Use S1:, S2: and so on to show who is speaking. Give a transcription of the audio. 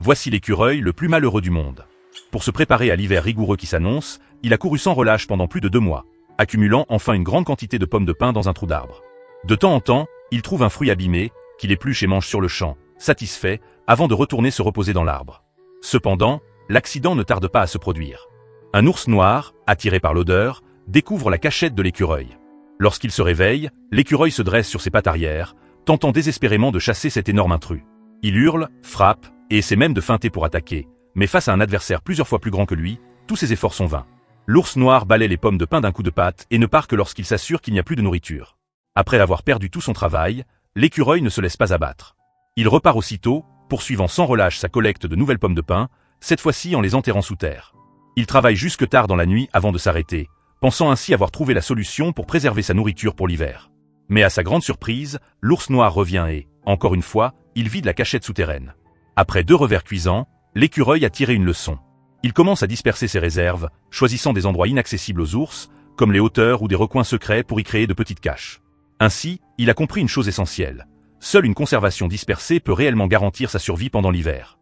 S1: Voici l'écureuil le plus malheureux du monde. Pour se préparer à l'hiver rigoureux qui s'annonce, il a couru sans relâche pendant plus de 2 mois, accumulant enfin une grande quantité de pommes de pin dans un trou d'arbre. De temps en temps, il trouve un fruit abîmé, qu'il épluche et mange sur le champ, satisfait, avant de retourner se reposer dans l'arbre. Cependant, l'accident ne tarde pas à se produire. Un ours noir, attiré par l'odeur, découvre la cachette de l'écureuil. Lorsqu'il se réveille, l'écureuil se dresse sur ses pattes arrière, tentant désespérément de chasser cet énorme intrus. Il hurle, frappe, et essaie même de feinter pour attaquer, mais face à un adversaire plusieurs fois plus grand que lui, tous ses efforts sont vains. L'ours noir balaie les pommes de pin d'un coup de patte et ne part que lorsqu'il s'assure qu'il n'y a plus de nourriture. Après avoir perdu tout son travail, l'écureuil ne se laisse pas abattre. Il repart aussitôt, poursuivant sans relâche sa collecte de nouvelles pommes de pin, cette fois-ci en les enterrant sous terre. Il travaille jusque tard dans la nuit avant de s'arrêter, pensant ainsi avoir trouvé la solution pour préserver sa nourriture pour l'hiver. Mais à sa grande surprise, l'ours noir revient et, encore une fois, il vide la cachette souterraine. Après 2 revers cuisants, l'écureuil a tiré une leçon. Il commence à disperser ses réserves, choisissant des endroits inaccessibles aux ours, comme les hauteurs ou des recoins secrets pour y créer de petites caches. Ainsi, il a compris une chose essentielle. Seule une conservation dispersée peut réellement garantir sa survie pendant l'hiver.